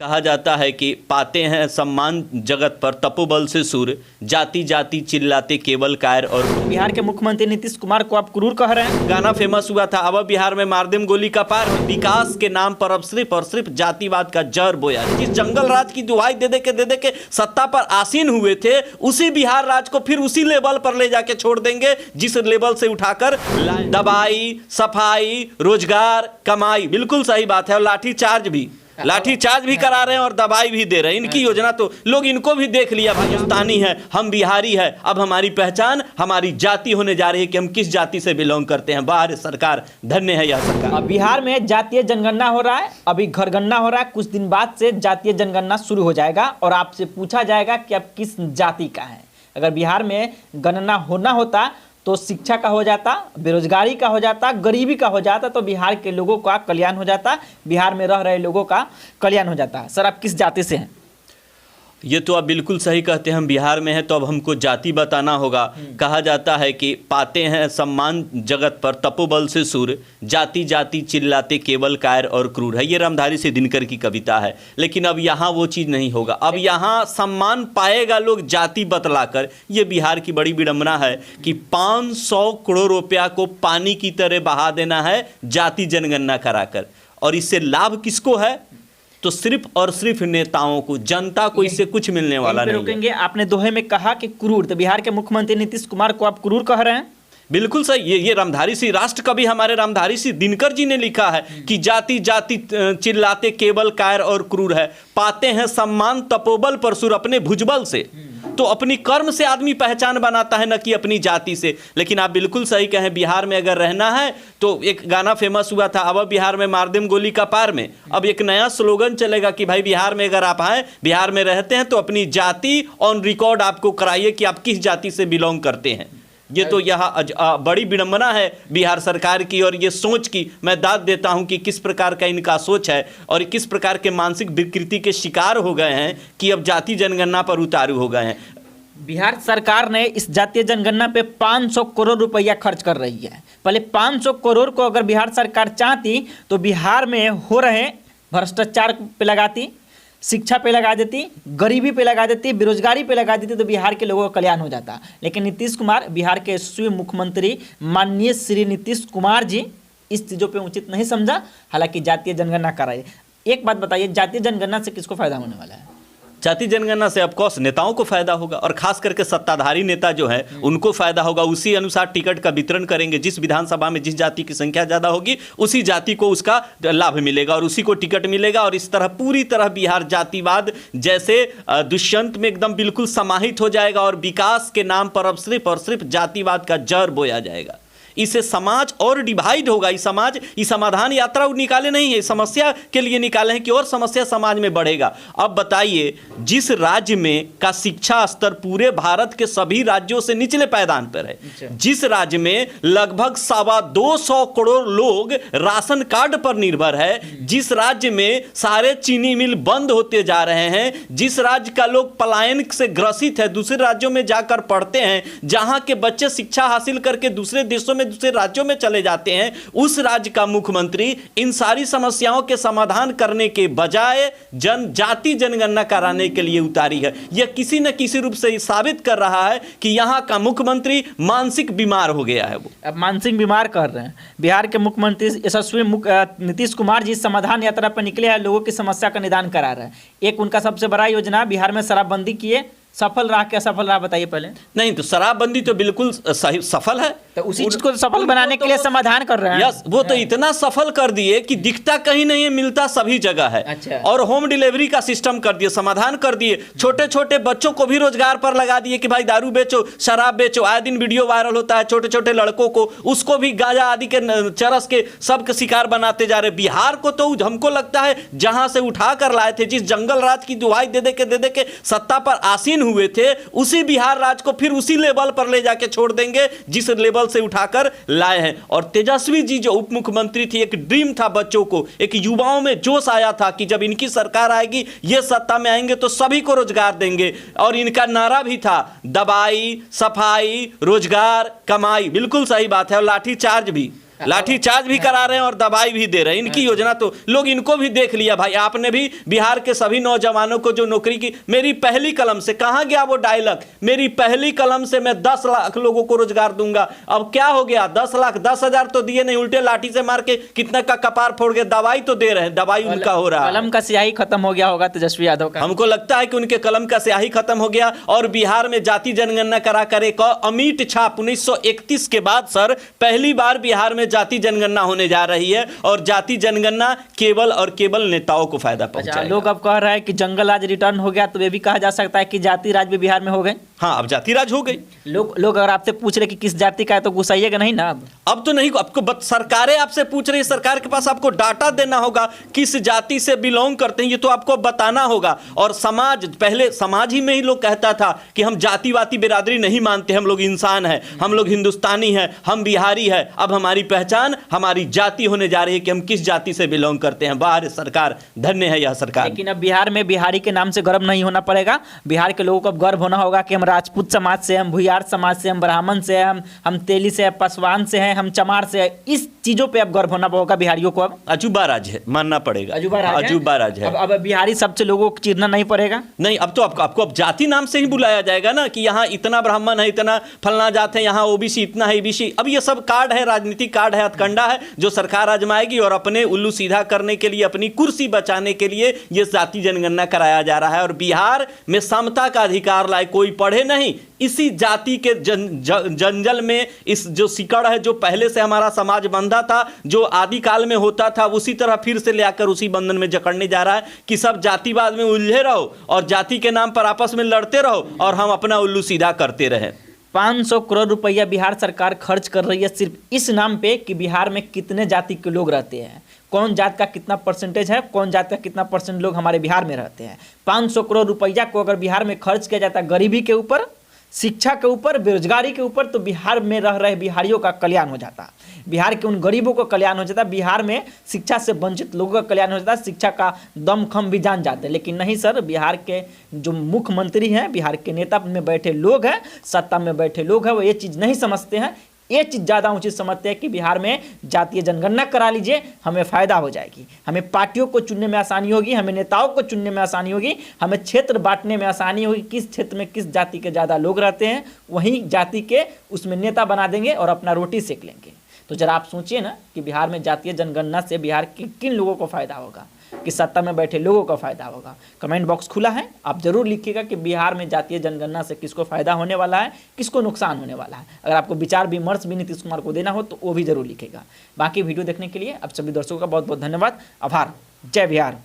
कहा जाता है कि पाते हैं सम्मान जगत पर तपोबल से सुर, जाति जाति चिल्लाते केवल कायर और बिहार के मुख्यमंत्री नीतीश कुमार को आप क्रूर कह रहे हैं। गाना फेमस हुआ था, अब बिहार में मार देम गोली का पार। विकास के नाम पर अब सिर्फ और सिर्फ जातिवाद का जहर बोया। जिस जंगल राज की दुहाई दे दे के सत्ता पर आसीन हुए थे, उसी बिहार राज को फिर उसी लेवल पर ले जाके छोड़ देंगे जिस लेवल से उठाकर दवाई, सफाई, रोजगार, कमाई। बिल्कुल सही बात है। और लाठी चार्ज भी करा रहे हैं और दवाई भी दे रहे हैं। इनकी योजना तो लोग इनको भी देख लिया, हिंदुस्तानी है, हम बिहारी है। अब हमारी पहचान हमारी जाति होने जा रही है कि हम किस जाति से बिलोंग करते हैं। बाहर सरकार, धन्य है यह सरकार। बिहार में जातीय जनगणना हो रहा है, अभी घरगणना हो रहा है। कुछ दिन बाद से जातीय जनगणना शुरू हो जाएगा और आपसे पूछा जाएगा कि आप किस जाति का है। अगर बिहार में गणना होना होता तो शिक्षा का हो जाता, बेरोजगारी का हो जाता, गरीबी का हो जाता, तो बिहार के लोगों का कल्याण हो जाता, बिहार में रह रहे लोगों का कल्याण हो जाता। सर, आप किस जाति से हैं? ये तो आप बिल्कुल सही कहते हैं। हम बिहार में हैं तो अब हमको जाति बताना होगा। कहा जाता है कि पाते हैं सम्मान जगत पर तपोबल से सुर, जाति जाति चिल्लाते केवल कायर और क्रूर है। ये रामधारी सिंह दिनकर की कविता है। लेकिन अब यहाँ वो चीज़ नहीं होगा। अब यहाँ सम्मान पाएगा लोग जाति बतलाकर। ये बिहार की बड़ी विडंबना है कि 500 करोड़ रुपया को पानी की तरह बहा देना है जाति जनगणना कराकर। और इससे लाभ किसको है? तो सिर्फ और सिर्फ नेताओं को, जनता को इससे कुछ मिलने वाला नहीं रोकेंगे। आपने दोहे में कहा कि क्रूर, तो बिहार के मुख्यमंत्री नीतीश कुमार को आप क्रूर कह रहे हैं। बिल्कुल सही। ये रामधारी सिंह, राष्ट्र कवि हमारे रामधारी सिंह दिनकर जी ने लिखा है कि जाति जाति चिल्लाते केवल कायर और क्रूर है, पाते हैं सम्मान तपोबल पर सुर, अपने भुजबल से। तो अपनी कर्म से आदमी पहचान बनाता है, न कि अपनी जाति से। लेकिन आप बिल्कुल सही कहें, बिहार में अगर रहना है तो एक गाना फेमस हुआ था, अब बिहार में मार देम गोली का पार में। अब एक नया स्लोगन चलेगा कि भाई बिहार में अगर आप आए, बिहार में रहते हैं तो अपनी जाति ऑन रिकॉर्ड आपको कराइए कि आप किस जाति से बिलोंग करते हैं। ये तो यह बड़ी विडंबना है बिहार सरकार की और ये सोच की मैं दाद देता हूं कि किस प्रकार का इनका सोच है और किस प्रकार के मानसिक विकृति के शिकार हो गए हैं कि अब जाति जनगणना पर उतारू हो गए हैं। बिहार सरकार ने इस जातीय जनगणना पे 500 करोड़ रुपया खर्च कर रही है। पहले 500 करोड़ को अगर बिहार सरकार चाहती तो बिहार में हो रहे भ्रष्टाचार पे लगाती, शिक्षा पे लगा देती, गरीबी पे लगा देती, बेरोजगारी पे लगा देती, तो बिहार के लोगों का कल्याण हो जाता। लेकिन नीतीश कुमार, बिहार के यशस्वी मुख्यमंत्री माननीय श्री नीतीश कुमार जी, इस चीज़ों पे उचित नहीं समझा। हालांकि जातीय जनगणना कराई। एक बात बताइए, जातीय जनगणना से किसको फायदा होने वाला है? जाति जनगणना से ऑफकोर्स नेताओं को फायदा होगा और खास करके सत्ताधारी नेता जो है उनको फायदा होगा। उसी अनुसार टिकट का वितरण करेंगे। जिस विधानसभा में जिस जाति की संख्या ज़्यादा होगी उसी जाति को उसका लाभ मिलेगा और उसी को टिकट मिलेगा। और इस तरह पूरी तरह बिहार जातिवाद जैसे दुष्यंत में एकदम बिल्कुल समाहित हो जाएगा और विकास के नाम पर अब सिर्फ और सिर्फ जातिवाद का जहर बोया जाएगा। इससे समाज और डिवाइड होगा। ये समाधान यात्रा निकाले नहीं है, समस्या के लिए निकाले हैं कि और समस्या समाज में बढ़ेगा। अब बताइए, जिस राज्य में का शिक्षा स्तर पूरे भारत के सभी राज्यों से निचले पायदान पर है, जिस राज्य में लगभग 225 करोड़ लोग राशन कार्ड पर निर्भर है, जिस राज्य में सारे चीनी मिल बंद होते जा रहे हैं, जिस राज्य का लोग पलायन से ग्रसित है, दूसरे राज्यों में जाकर पढ़ते हैं, जहां के बच्चे शिक्षा हासिल करके दूसरे देशों में, दूसरे राज्यों में चले जाते हैं, उस राज्य का मुख्यमंत्री इन सारी समस्याओं के समाधान करने के बजाय जाति जनगणना कराने के लिए उतारी है। यह किसी न किसी रूप से साबित कर रहा है कि यहां का मुख्यमंत्री मानसिक बीमार हो गया है। वो अब मानसिक बीमार कर रहे हैं। बिहार के मुख्यमंत्री यशस्वी नीतीश कुमार जी समाधान यात्रा पर निकले हैं, लोगों की समस्या का निदान करा रहे हैं। एक उनका सबसे बड़ा योजना, बिहार में शराबबंदी किए, सफल रहा क्या असफल रहा बताइए पहले। नहीं तो शराबबंदी तो बिल्कुल सही सफल है, तो उसी चीज को सफल बनाने के लिए समाधान कर रहे हैं। यस, वो तो इतना सफल कर दिए कि दिखता कहीं नहीं है, मिलता सभी जगह है। अच्छा। और होम डिलीवरी का सिस्टम कर दिए, समाधान कर दिए। छोटे छोटे बच्चों को भी रोजगार पर लगा दिए कि भाई दारू बेचो, शराब बेचो। आए दिन वीडियो वायरल होता है, छोटे छोटे लड़कों को उसको भी गांजा आदि के चरस के सबके शिकार बनाते जा रहे। बिहार को तो हमको लगता है जहां से उठा कर लाए थे, जिस जंगल राज की दुहाई दे दे के सत्ता पर आसीन हुए थे, उसी बिहार राज को फिर उसी लेवल पर ले जाके छोड़ देंगे जिस लेवल से उठाकर लाए हैं। और तेजस्वी जी जो उप मुख्यमंत्री थी, एक ड्रीम था बच्चों को, एक युवाओं में जोश आया था कि जब इनकी सरकार आएगी, ये सत्ता में आएंगे तो सभी को रोजगार देंगे। और इनका नारा भी था, दवाई, सफाई, रोजगार, कमाई। बिल्कुल सही बात है। और लाठी चार्ज भी लाठी चार्ज भी करा रहे हैं और दवाई भी दे रहे हैं। इनकी योजना तो लोग इनको भी देख लिया भाई। आपने भी बिहार के सभी नौजवानों को जो नौकरी की, मेरी पहली कलम से, कहां गया वो डायलॉग, मेरी पहली कलम से मैं 10 लाख लोगों को रोजगार दूंगा। अब क्या हो गया, 10 लाख 10,000 तो दिए नहीं, उल्टे लाठी से मार के कितना का कपार फोड़ गए। दवाई तो दे रहे हैं, दवाई उनका हो रहा है। कलम का स्याही खत्म हो गया होगा तेजस्वी यादव का। हमको लगता है कि उनके कलम का स्याही खत्म हो गया और बिहार में जाति जनगणना करा कर एक अमिट छाप 1931 के बाद सर पहली बार बिहार में जाति जनगणना होने जा रही है और जाति जनगणना केवल और केवल नेताओं को फायदा पहुंचाएगा। लोग अब कह रहे हैं कि जंगल राज रिटर्न हो गया, तो ये भी कहा जा सकता है कि जाति राज भी बिहार में हो गए। हाँ, अब जाति राज हो गई। लोग अगर आपसे पूछ रहे कि किस जाति का है तो गुस्साइएगा नहीं ना। अब तो नहीं, आपको सरकारें आपसे पूछ रही है, सरकार के पास आपको डाटा देना होगा किस जाति से बिलोंग करते हैं, ये तो आपको बताना होगा। और समाज, पहले समाज ही में ही लोग कहता था कि हम जातिवादी बिरादरी नहीं मानते, हम लोग इंसान हैं, हम लोग हिंदुस्तानी हैं, हम बिहारी हैं। अब हमारी पहचान हमारी जाति होने जा रही है कि हम किस जाति से बिलोंग करते हैं। बाहर सरकार, धन्य है यह सरकार। लेकिन अब बिहार में बिहारी के नाम से गर्व नहीं होना पड़ेगा। बिहार के लोगों को अब गर्व होना होगा कि हम राजपूत समाज से, हम भुयार समाज से, हम ब्राह्मण से, हम तेली से, पासवान से हैं, हम चमार से हैं। इस चीजों पे अब गर्व होना होगा बिहारियों को। अब अजूबा राज है, मानना पड़ेगा। अजूबा राज है। अब बिहारी सबसे लोगों को चिरना नहीं पड़ेगा। नहीं, अब तो आपको अब जाति नाम से ही बुलाया जाएगा ना कि यहाँ इतना ब्राह्मण है, इतना फलना जात है, यहाँ ओबीसी इतना है, ईबीसी। अब ये सब कार्ड है, राजनीतिक कार्ड है, हथकंडा है जो सरकार आजमाएगी और अपने उल्लू सीधा करने के लिए, अपनी कुर्सी बचाने के लिए ये जाति जनगणना कराया जा रहा है। और बिहार में समता का अधिकार लाए, कोई पढ़े नहीं, इसी जाति के जंजल में इस जो सिकड़ है, जो पहले से हमारा समाज बंधा था, जो आदिकाल में होता था, उसी तरह फिर से लेकर उसी बंधन में जकड़ने जा रहा है कि सब जातिवाद में उलझे रहो और जाति के नाम पर आपस में लड़ते रहो और हम अपना उल्लू सीधा करते रहे। 500 करोड़ रुपया बिहार सरकार खर्च कर रही है सिर्फ इस नाम पे कि बिहार में कितने जाति के लोग रहते हैं, कौन जात का कितना परसेंटेज है, कौन जात का कितना परसेंट लोग हमारे बिहार में रहते हैं। 500 करोड़ रुपया को अगर बिहार में खर्च किया जाता गरीबी के ऊपर, शिक्षा के ऊपर, बेरोजगारी के ऊपर, तो बिहार में रह रहे बिहारियों का कल्याण हो जाता, बिहार के उन गरीबों को कल्याण हो जाता, बिहार में शिक्षा से वंचित लोगों का कल्याण हो जाता, शिक्षा का दमखम भी जान जाते। लेकिन नहीं सर, बिहार के जो मुख्यमंत्री हैं, बिहार के नेता में बैठे लोग हैं, सत्ता में बैठे लोग हैं, वो ये चीज़ नहीं समझते हैं। ये चीज़ ज़्यादा उचित समझते हैं कि बिहार में जातीय जनगणना करा लीजिए, हमें फ़ायदा हो जाएगी, हमें पार्टियों को चुनने में आसानी होगी, हमें नेताओं को चुनने में आसानी होगी, हमें क्षेत्र बांटने में आसानी होगी, किस क्षेत्र में किस जाति के ज़्यादा लोग रहते हैं वहीं जाति के उसमें नेता बना देंगे और अपना रोटी सेक लेंगे। तो जरा आप सोचिए ना कि बिहार में जातीय जनगणना से बिहार के किन लोगों को फ़ायदा होगा, कि सत्ता में बैठे लोगों को फ़ायदा होगा। कमेंट बॉक्स खुला है, आप जरूर लिखिएगा कि बिहार में जातीय जनगणना से किसको फ़ायदा होने वाला है, किसको नुकसान होने वाला है। अगर आपको विचार विमर्श भी नीतीश कुमार को देना हो तो वो भी जरूर लिखेगा। बाकी वीडियो देखने के लिए आप सभी दर्शकों का बहुत बहुत धन्यवाद, आभार। जय बिहार।